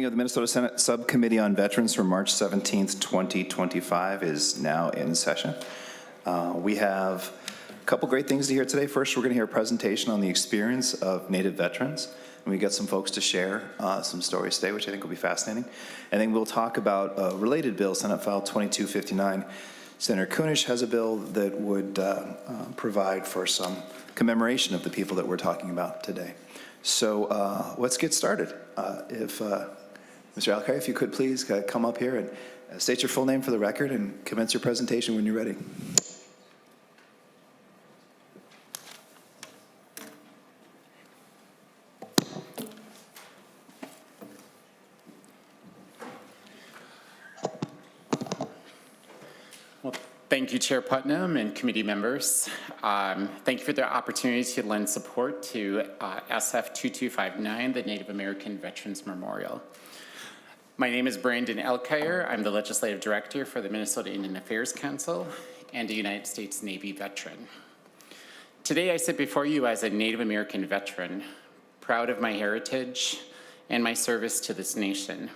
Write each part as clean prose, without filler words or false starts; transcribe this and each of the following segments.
of the Minnesota Senate Subcommittee on Veterans for March 17th, 2025 is now in session. We have a couple great things to hear today. First, we're going to hear a presentation on the experience of Native veterans. And we got some folks to share some stories today, which I think will be fascinating. And then we'll talk about a related bill, Senate File 2259. Senator Kunesh has a bill that would provide for some commemoration of the people that we're talking about today. So let's get started. If Mr. Alkire, if you could please come up here and state your full name for the record and commence your presentation when you're ready. Thank you, Chair Putnam and committee members. Thank you for the opportunity to lend support to SF 2259, the Native American Veterans Memorial. My name is Brandon Alkire. I'm the Legislative Director for the Minnesota Indian Affairs Council and a United States Navy veteran. Today I sit before you as a Native American veteran, proud of my heritage and my service to this nation.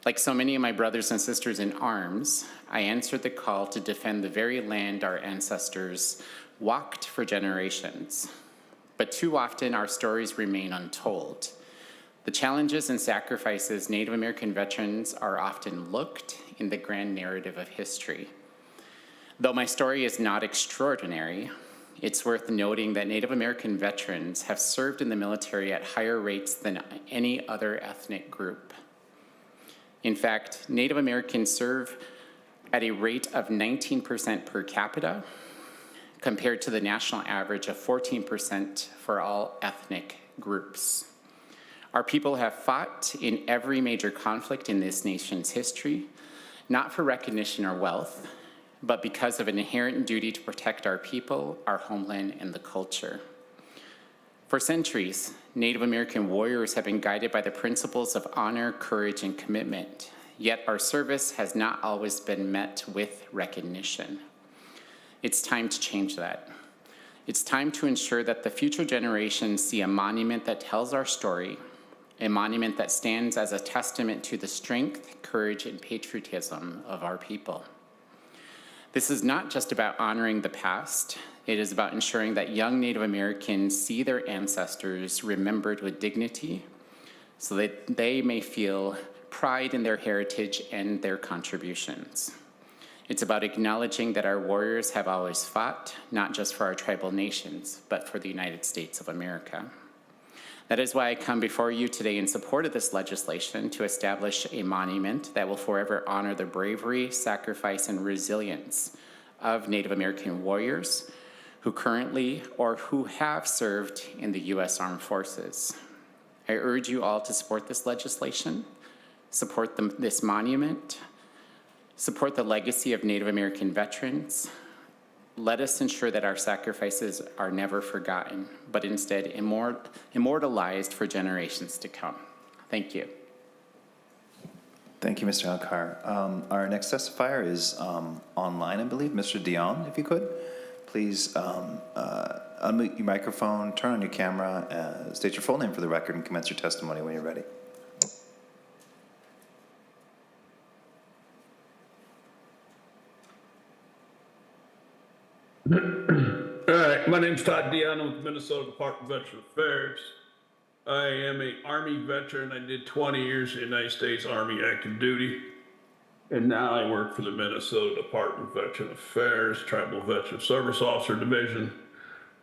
Like so many of my brothers and sisters in arms, I answered the call to defend the very land our ancestors walked for generations. But too often our stories remain untold. The challenges and sacrifices Native American veterans are often looked in the grand narrative of history. Though my story is not extraordinary, it's worth noting that Native American veterans have served in the military at higher rates than any other ethnic group. In fact, Native Americans serve at a rate of 19% per capita, compared to the national average of 14% for all ethnic groups. Our people have fought in every major conflict in this nation's history, not for recognition or wealth, but because of an inherent duty to protect our people, our homeland, and the culture. For centuries, Native American warriors have been guided by the principles of honor, courage, and commitment, yet our service has not always been met with recognition. It's time to change that. It's time to ensure that the future generations see a monument that tells our story, a monument that stands as a testament to the strength, courage, and patriotism of our people. This is not just about honoring the past. It is about ensuring that young Native Americans see their ancestors remembered with dignity so that they may feel pride in their heritage and their contributions. It's about acknowledging that our warriors have always fought, not just for our tribal nations, but for the United States of America. That is why I come before you today in support of this legislation to establish a monument that will forever honor the bravery, sacrifice, and resilience of Native American warriors who currently or who have served in the U.S. Armed Forces. I urge you all to support this legislation, support this monument, support the legacy of Native American veterans. Let us ensure that our sacrifices are never forgotten, but instead immortalized for generations to come. Thank you. Thank you, Mr. Alkire. Our next testifier is online, I believe. Mr. Dion, if you could, please unmute your microphone, turn on your camera, state your full name for the record, and commence your testimony when you're ready. All right, my name's Todd Dion. I'm with the Minnesota Department of Veteran Affairs. I am an Army veteran. I did 20 years in the United States Army active duty. And now I work for the Minnesota Department of Veteran Affairs, Tribal Veteran Service Officer Division,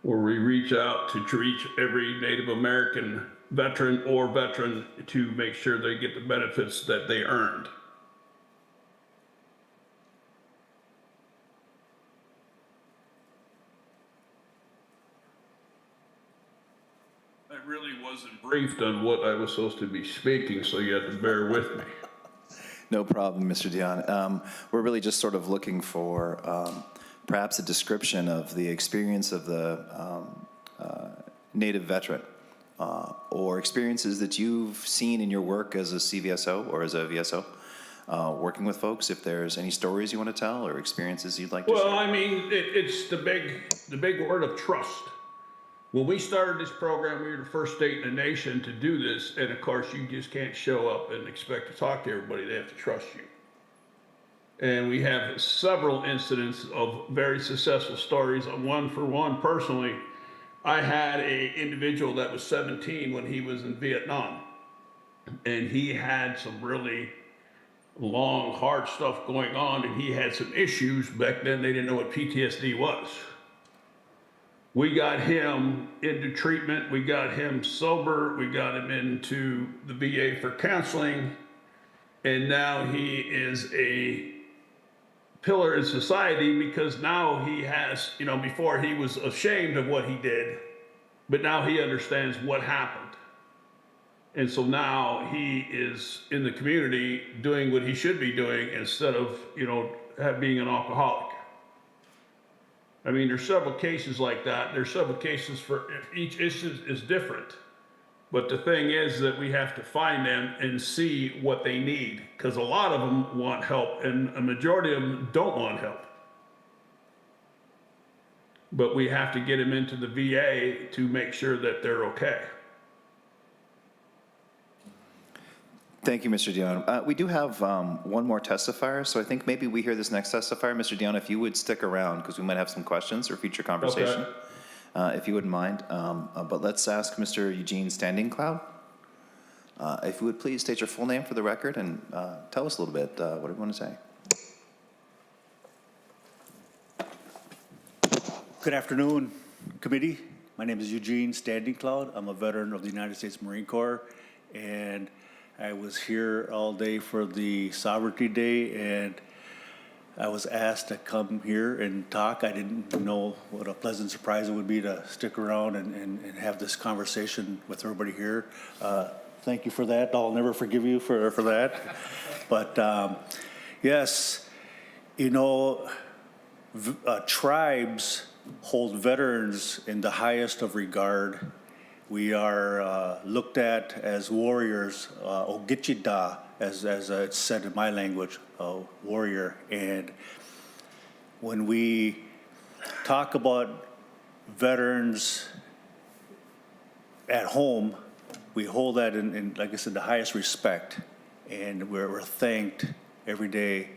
where we reach out to reach every Native American veteran or veteran to make sure they get the benefits that they earned. I really wasn't briefed on what I was supposed to be speaking, so you have to bear with me. No problem, Mr. Dion. We're really just sort of looking for perhaps a description of the experience of the Native veteran or experiences that you've seen in your work as a CVSO or as a VSO, working with folks. If there's any stories you want to tell or experiences you'd like to share. Well, I mean, it's the big word of trust. When we started this program, we were the first state in the nation to do this. And of course, you just can't show up and expect to talk to everybody. They have to trust you. And we have several incidents of very successful stories. One for one, personally, I had an individual that was 17 when he was in Vietnam. And he had some really long, hard stuff going on. And he had some issues. Back then, they didn't know what PTSD was. We got him into treatment. We got him sober. We got him into the VA for counseling. And now he is a pillar in society because now he has, before he was ashamed of what he did, but now he understands what happened. And so now he is in the community doing what he should be doing instead of, being an alcoholic. I mean, there's several cases like that. There's several cases for each issue is different. But the thing is that we have to find them and see what they need, because a lot of them want help and a majority of them don't want help. But we have to get them into the VA to make sure that they're okay. Thank you, Mr. Dion. We do have one more testifier, so I think maybe we hear this next testifier. Mr. Dion, if you would stick around, because we might have some questions or future conversation. Okay. If you wouldn't mind. But let's ask Mr. Eugene Standing Cloud. If you would please state your full name for the record and tell us a little bit what you want to say. Good afternoon, committee. My name is Eugene Standing Cloud. I'm a veteran of the United States Marine Corps, and I was here all day for the Sovereignty Day, and I was asked to come here and talk. I didn't know what a pleasant surprise it would be to stick around and have this conversation with everybody here. Thank you for that. I'll never forgive you for that. But yes, tribes hold veterans in the highest of regard. We are looked at as warriors, Ogichida, as it's said in my language, warrior. And when we talk about veterans at home, we hold that in, like I said, the highest respect. And we're thanked every day.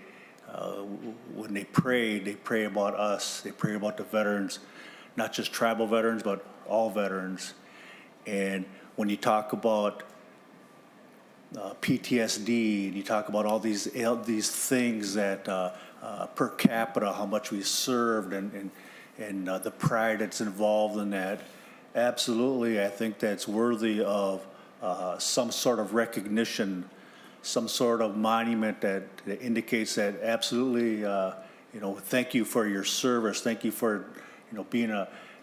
When they pray about us, they pray about the veterans, not just tribal veterans, but all veterans. And when you talk about PTSD, and you talk about all these things that per capita, how much we served, and the pride that's involved in that, absolutely, I think that's worthy of some sort of recognition, some sort of monument that indicates that absolutely, thank you for your service, thank you for,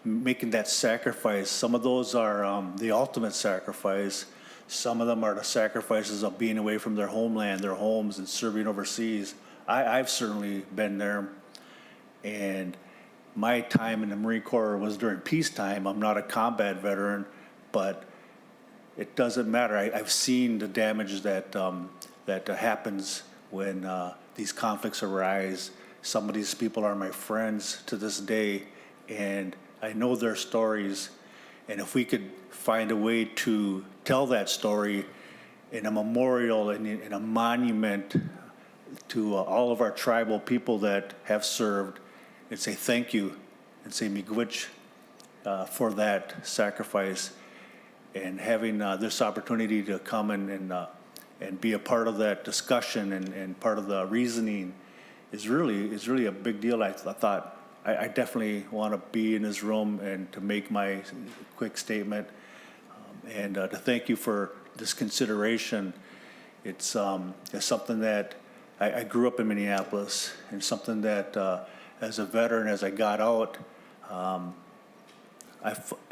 making that sacrifice. Some of those are the ultimate sacrifice. Some of them are the sacrifices of being away from their homeland, their homes, and serving overseas. I've certainly been there, and my time in the Marine Corps was during peacetime. I'm not a combat veteran, but it doesn't matter. I've seen the damage that happens when these conflicts arise. Some of these people are my friends to this day, and I know their stories. And if we could find a way to tell that story in a memorial and in a monument to all of our tribal people that have served, and say thank you, and say miigwech for that sacrifice, and having this opportunity to come and be a part of that discussion and part of the reasoning is really a big deal. I thought I definitely want to be in this room and to make my quick statement and to thank you for this consideration. It's something that I grew up in Minneapolis, and something that as a veteran, as I got out,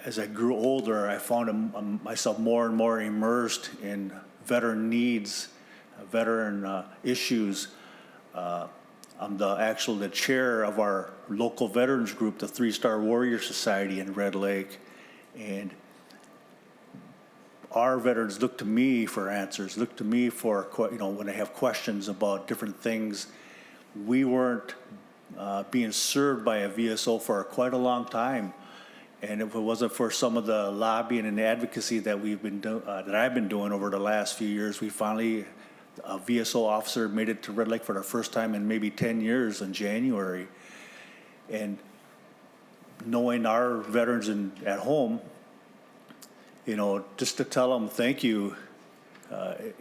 as I grew older, I found myself more and more immersed in veteran needs, veteran issues. I'm the chair of our local veterans group, the 3-Star Warrior Society in Red Lake, and our veterans look to me for answers, look to me for, when they have questions about different things. We weren't being served by a VSO for quite a long time, And if it wasn't for some of the lobbying and advocacy that that I've been doing over the last few years, we finally, a VSO officer made it to Red Lake for the first time in maybe 10 years in January. And knowing our veterans at home, you know, just to tell them thank you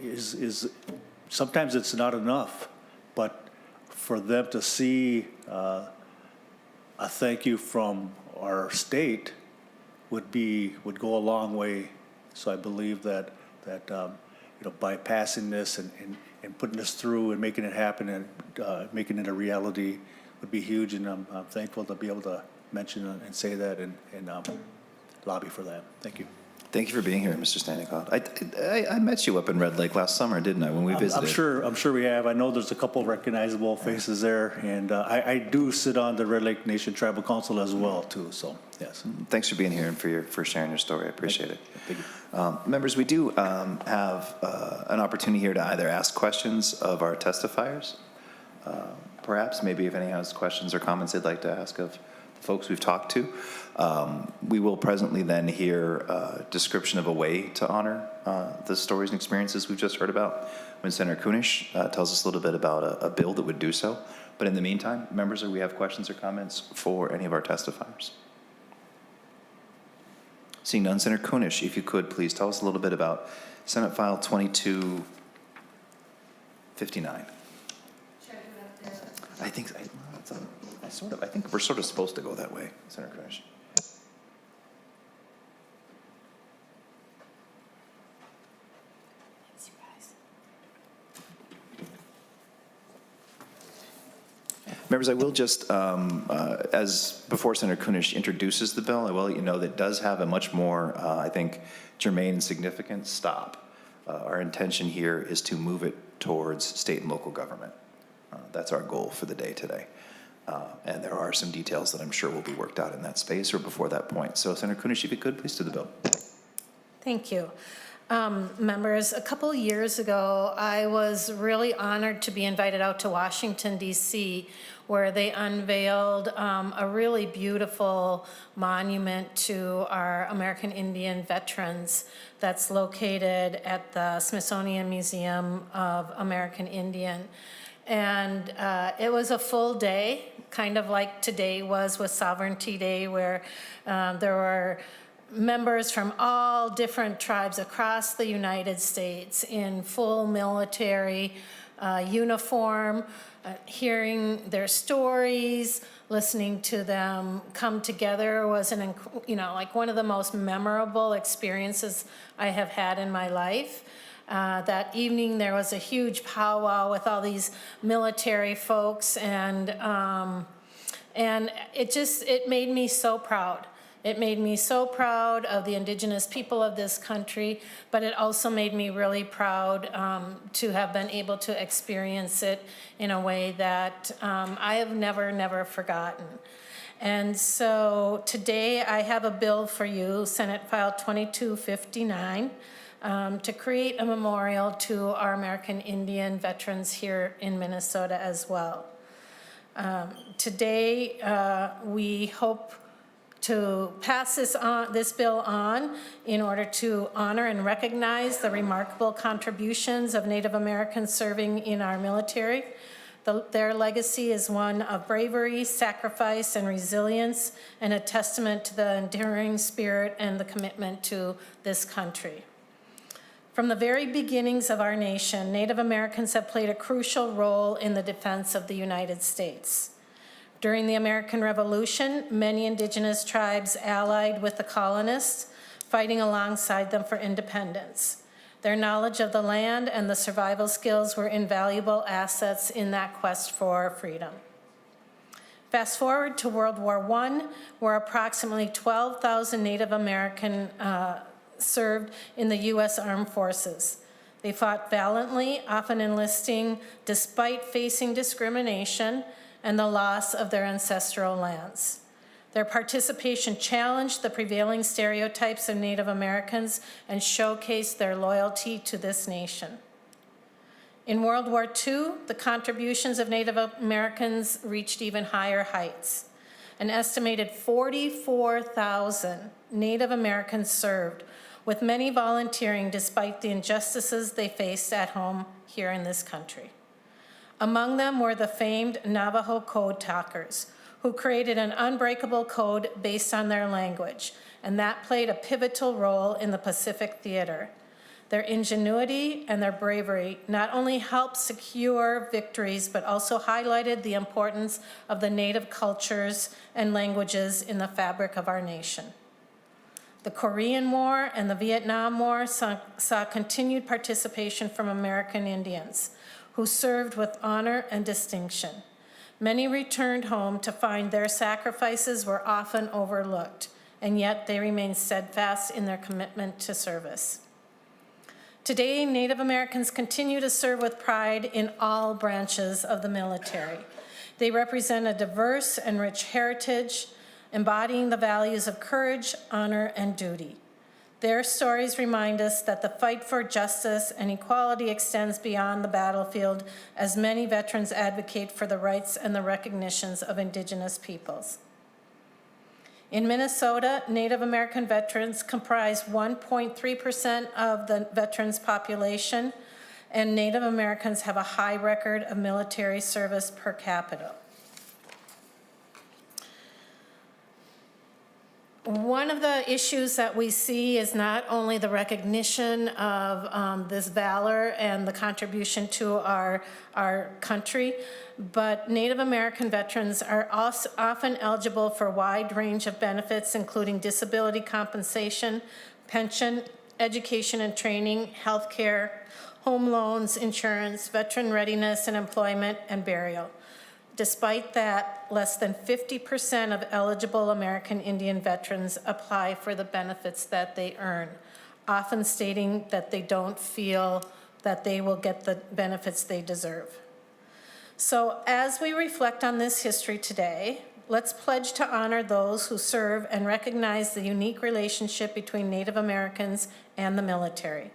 is sometimes it's not enough, but for them to see a thank you from our state would go a long way. So I believe that you know, by passing this and putting this through and making it happen and making it a reality would be huge. And I'm thankful to be able to mention and say that and lobby for that. Thank you. Thank you for being here, Mr. Standicott. I met you up in Red Lake last summer, didn't I, when we visited? I'm sure we have. I know there's a couple recognizable faces there, and I do sit on the Red Lake Nation Tribal Council as well, too. So yes. Thanks for being here and for sharing your story. I appreciate it. Thank you. Members, we do have an opportunity here to either ask questions of our testifiers, perhaps, maybe if anyone has questions or comments they'd like to ask of the folks we've talked to. We will presently then hear a description of a way to honor the stories and experiences we've just heard about when Senator Kunesh tells us a little bit about a bill that would do so. But in the meantime, members, do we have questions or comments for any of our testifiers? Seeing none, Senator Kunesh, if you could, please tell us a little bit about Senate File 2259. I think we're sort of supposed to go that way, Senator Kunesh. Members, I will just, as before Senator Kunesh introduces the bill, I will let you know that it does have a much more, I think, germane and significant stop. Our intention here is to move it towards state and local government. That's our goal for the day today. And there are some details that I'm sure will be worked out in that space or before that point. So Senator Kunesh, if you could, please do the bill. Thank you. Members, a couple years ago, I was really honored to be invited out to Washington, D.C., where they unveiled a really beautiful monument to our American Indian veterans that's located at the Smithsonian Museum of American Indian. And it was a full day, kind of like today was with Sovereignty Day, where there were members from all different tribes across the United States in full military uniform, hearing their stories, listening to them come together was like one of the most memorable experiences I have had in my life. That evening there was a huge powwow with all these military folks, and it made me so proud. It made me so proud of the indigenous people of this country, but it also made me really proud to have been able to experience it in a way that I have never forgotten. And so today I have a bill for you, Senate File 2259, to create a memorial to our American Indian veterans here in Minnesota as well. Today we hope to pass this bill on in order to honor and recognize the remarkable contributions of Native Americans serving in our military. Their legacy is one of bravery, sacrifice, and resilience, and a testament to the enduring spirit and the commitment to this country. From the very beginnings of our nation, Native Americans have played a crucial role in the defense of the United States. During the American Revolution, many indigenous tribes allied with the colonists, fighting alongside them for independence. Their knowledge of the land and the survival skills were invaluable assets in that quest for freedom. Fast forward to World War I, where approximately 12,000 Native American served in the U.S. Armed Forces. They fought valiantly, often enlisting despite facing discrimination and the loss of their ancestral lands. Their participation challenged the prevailing stereotypes of Native Americans and showcased their loyalty to this nation. In World War II, the contributions of Native Americans reached even higher heights. an estimated 44,000 Native Americans served, with many volunteering despite the injustices they faced at home here in this country. Among them were the famed Navajo code talkers, who created an unbreakable code based on their language, and that played a pivotal role in the Pacific Theater. Their ingenuity and their bravery not only helped secure victories, but also highlighted the importance of the Native cultures and languages in the fabric of our nation. The Korean War and the Vietnam War saw continued participation from American Indians, who served with honor and distinction. Many returned home to find their sacrifices were often overlooked, and yet they remained steadfast in their commitment to service. Today, Native Americans continue to serve with pride in all branches of the military. They represent a diverse and rich heritage, embodying the values of courage, honor, and duty. Their stories remind us that the fight for justice and equality extends beyond the battlefield, as many veterans advocate for the rights and the recognitions of Indigenous peoples. In Minnesota, Native American veterans comprise 1.3% of the veterans' population, and Native Americans have a high record of military service per capita. One of the issues that we see is not only the recognition of this valor and the contribution to our country, but Native American veterans are also often eligible for a wide range of benefits, including disability compensation, pension, education and training, health care, home loans, insurance, veteran readiness and employment, and burial. Despite that, less than 50% of eligible American Indian veterans apply for the benefits that they earn, often stating that they don't feel that they will get the benefits they deserve. So as we reflect on this history today, let's pledge to honor those who serve and recognize the unique relationship between Native Americans and the military.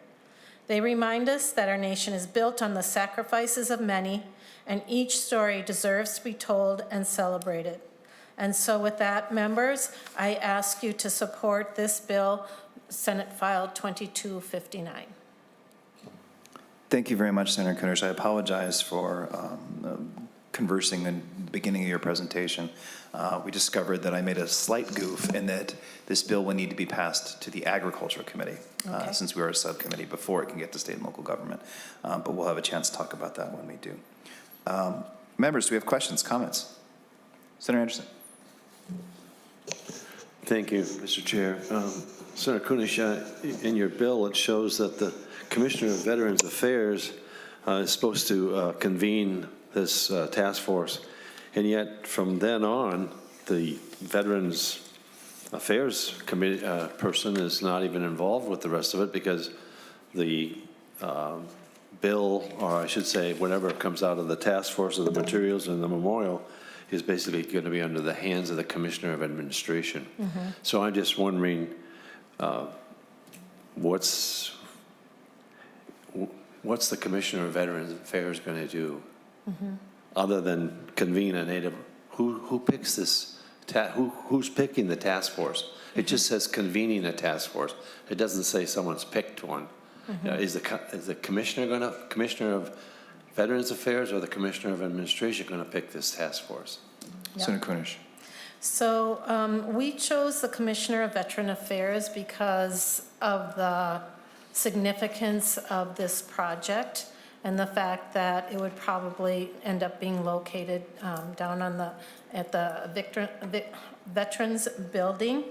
They remind us that our nation is built on the sacrifices of many, and each story deserves to be told and celebrated. And so with that, members, I ask you to support this bill, Senate File 2259. Thank you very much, Senator Kunesh. I apologize for conversing in the beginning of your presentation. We discovered that I made a slight goof in that this bill will need to be passed to the Agriculture Committee, since we are a subcommittee, before it can get to state and local government. But we'll have a chance to talk about that when we do. Members, do we have questions, comments? Senator Anderson. Thank you, Mr. Chair. Senator Kunesh, in your bill, it shows that the Commissioner of Veterans Affairs is supposed to convene this task force, and yet from then on, the Veterans Affairs Committee person is not even involved with the rest of it, because the bill, or I should say whatever comes out of the task force of the materials and the memorial, is basically going to be under the hands of the Commissioner of Administration. Mm-hmm. So I'm just wondering what's the Commissioner of Veterans Affairs going to do, mm-hmm, other than convene a Native? Who picks this? Who's picking the task force? Mm-hmm. It just says convening a task force. It doesn't say someone's picked one. Mm-hmm. Is the Commissioner of Veterans Affairs or the Commissioner of Administration going to pick this task force? Yep. Senator Kunesh. So we chose the Commissioner of Veteran Affairs because of the significance of this project and the fact that it would probably end up being located down on at the Veterans Building.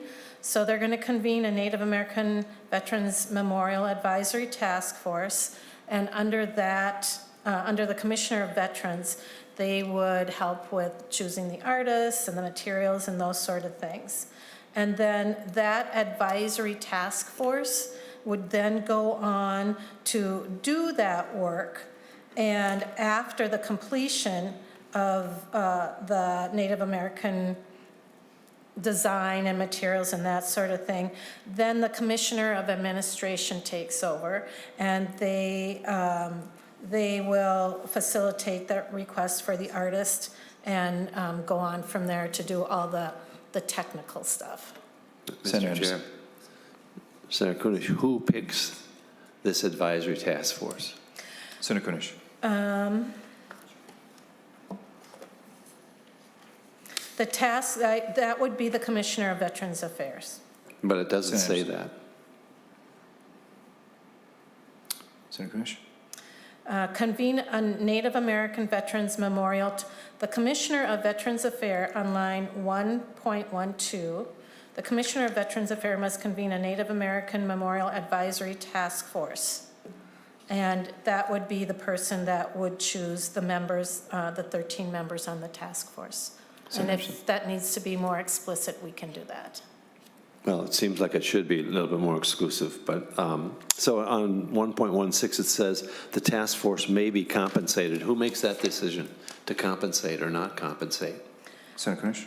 So they're going to convene a Native American Veterans Memorial Advisory Task Force, and under that, under the Commissioner of Veterans, they would help with choosing the artists and the materials and those sort of things. And then that advisory task force would then go on to do that work, and after the completion of the Native American design and materials and that sort of thing, then the Commissioner of Administration takes over, and they will facilitate the request for the artist, and go on from there to do all the technical stuff. Senator Mr. Chair. Senator Kunesh, who picks this advisory task force? Senator Kunesh. The task, that would be the Commissioner of Veterans Affairs. But it doesn't say Senator. that. Senator Kunesh. Convene a Native American Veterans Memorial. The Commissioner of Veterans Affairs on line 1.12, the Commissioner of Veterans Affairs must convene a Native American Memorial Advisory Task Force. And that would be the person that would choose the members, the 13 members on the task force. And if that needs to be more explicit, we can do that. Well, it seems like it should be a little bit more exclusive, but, so on 1.16, it says the task force may be compensated. Who makes that decision to compensate or not compensate? Senator Kunesh.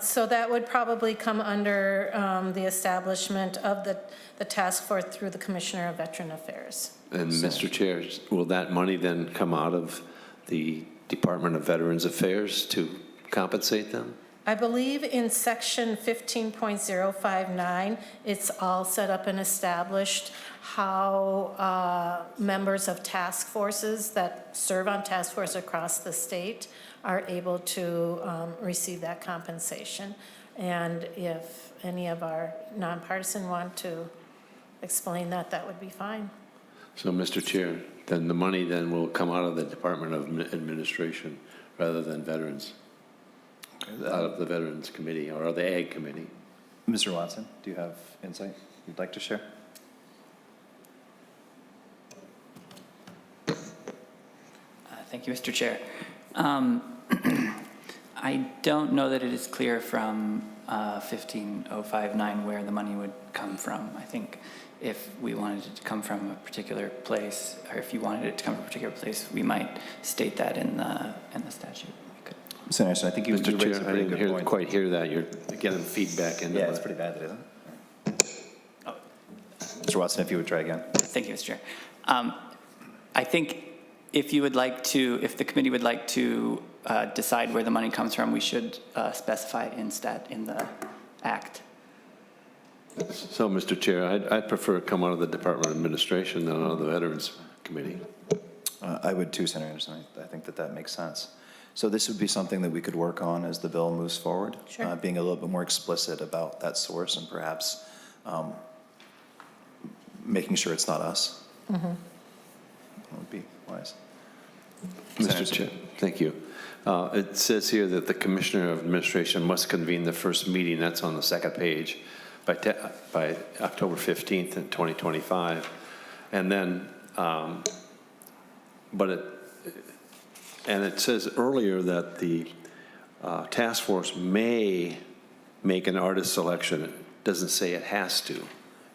So that would probably come under the establishment of the task force through the Commissioner of Veteran Affairs. And Mr. Chair, will that money then come out of the Department of Veterans Affairs to compensate them? I believe in section 15.059, it's all set up and established how members of task forces that serve on task force across the state are able to receive that compensation. And if any of our nonpartisan want to explain that, that would be fine. So, Mr. Chair, then the money then will come out of the Department of Administration rather than Veterans, out of the Veterans Committee or the Ag Committee. Mr. Watson, do you have insight you'd like to share? Thank you, Mr. Chair. I don't know that it is clear from 15059 where the money would come from. I think if we wanted it to come from a particular place, or if you wanted it to come from a particular place, we might state that in the statute. We could. Senator Anderson, I think you Mr. raised a Chair, I pretty didn't good point. quite hear that. You're getting feedback into Yeah, it's it. pretty bad, isn't it? Mr. Watson, if you would try again. Thank you, Mr. Chair. I think if you would like to, if the committee would like to decide where the money comes from, we should specify in the act. So, Mr. Chair, I'd prefer it come out of the Department of Administration than out of the Veterans Committee. I would too, Senator Anderson. I think that makes sense. So this would be something that we could work on as the bill moves forward. Sure. Being a little bit more explicit about that source and perhaps making sure it's not us. That would be wise. Senator Mr. Chair, thank you. It says here that the Commissioner of Administration must convene the first meeting, that's on the second page, by October 15th in 2025. And then, and it says earlier that the task force may make an artist selection. It doesn't say it has to. It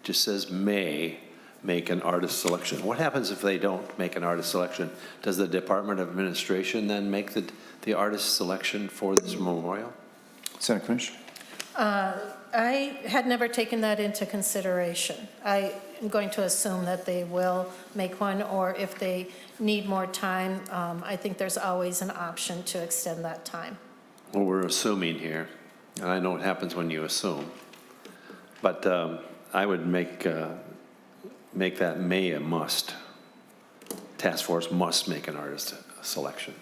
just says may make an artist selection. What happens if they don't make an artist selection? Does the Department of Administration then make the artist selection for this memorial? Senator Kunesh. I had never taken that into consideration. I am going to assume that they will make one, or if they need more time, I think there's always an option to extend that time. Well, we're assuming here, and I know what happens when you assume, but I would make that may a must. Task force must make an artist selection.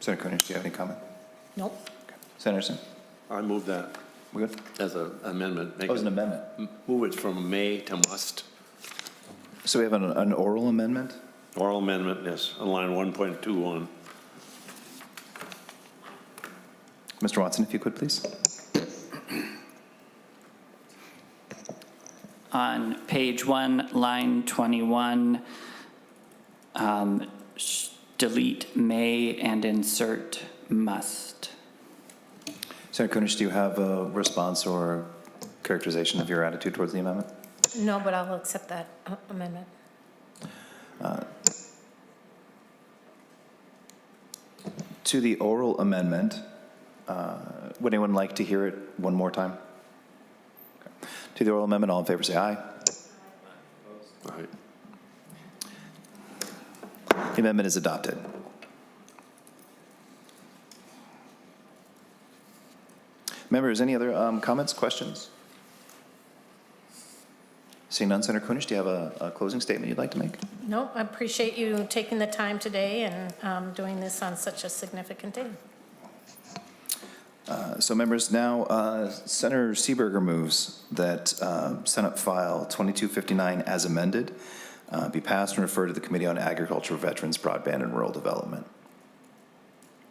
Senator Kunesh, do you have any comment? Nope. Senator Anderson, I move that we good? as an amendment. Oh, it's an amendment. Move it from may to must. So we have an oral amendment? Oral amendment, yes, on line 1.21. Mr. Watson, if you could, please. On page 1, line 21, delete may and insert must. Senator Kunesh, do you have a response or characterization of your attitude towards the amendment? No, but I'll accept that amendment. To the oral amendment, would anyone like to hear it one more time? To the oral amendment, all in favor say aye. All right. The amendment is adopted. Members, any other comments, questions? Seeing none, Senator Kunesh, do you have a closing statement you'd like to make? No, I appreciate you taking the time today and doing this on such a significant day. So members, now Senator Seeberger moves that Senate File 2259 as amended be passed and referred to the Committee on Agriculture, Veterans, Broadband, and Rural Development.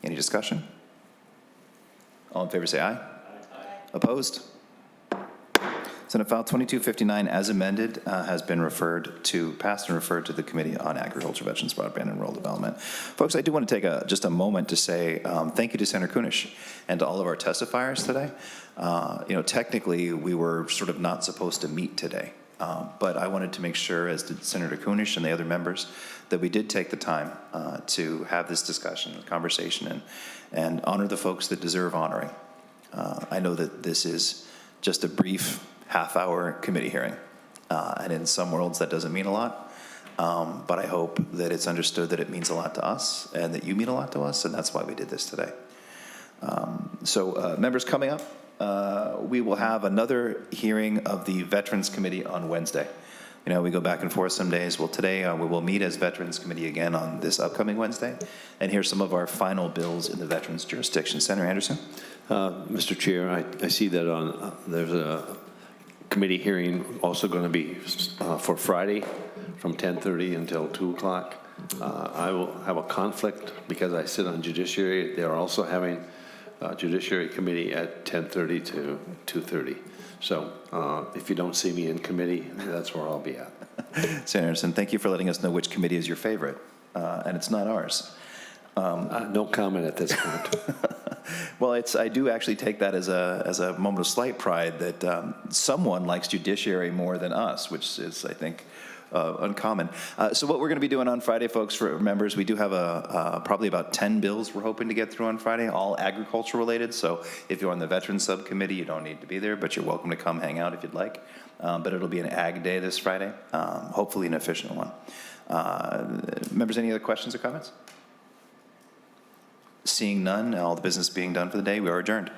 Any discussion? All in favor say aye. Aye. Opposed? Senate File 2259 as amended has been passed and referred to the Committee on Agriculture, Veterans, Broadband, and Rural Development. Folks, I do want to take just a moment to say thank you to Senator Kunesh and to all of our testifiers today. Technically, we were sort of not supposed to meet today, but I wanted to make sure, as did Senator Kunesh and the other members, that we did take the time to have this discussion, conversation, and honor the folks that deserve honoring. I know that this is just a brief half-hour committee hearing, and in some worlds that doesn't mean a lot, but I hope that it's understood that it means a lot to us and that you mean a lot to us, and that's why we did this today. Members, coming up, we will have another hearing of the Veterans Committee on Wednesday. We go back and forth some days. Well, today we will meet as Veterans Committee again on this upcoming Wednesday and hear some of our final bills in the Veterans jurisdiction. Senator Anderson? Mr. Chair, I see that there's a committee hearing also going to be for Friday from 10:30 until 2 o'clock. I will have a conflict because I sit on Judiciary. They're also having Judiciary Committee at 10:30 to 2:30. So if you don't see me in committee, that's where I'll be at. Senator Anderson, thank you for letting us know which committee is your favorite, and it's not ours. No comment at this point. Well, I do actually take that as a moment of slight pride that someone likes Judiciary more than us, which is, I think, uncommon. So what we're going to be doing on Friday, folks, for members, we do have probably about 10 bills we're hoping to get through on Friday, all agriculture related. So if you're on the Veterans Subcommittee, you don't need to be there, but you're welcome to come hang out if you'd like. But it'll be an ag day this Friday, hopefully an efficient one. Members, any other questions or comments? Seeing none, all the business being done for the day, we are adjourned.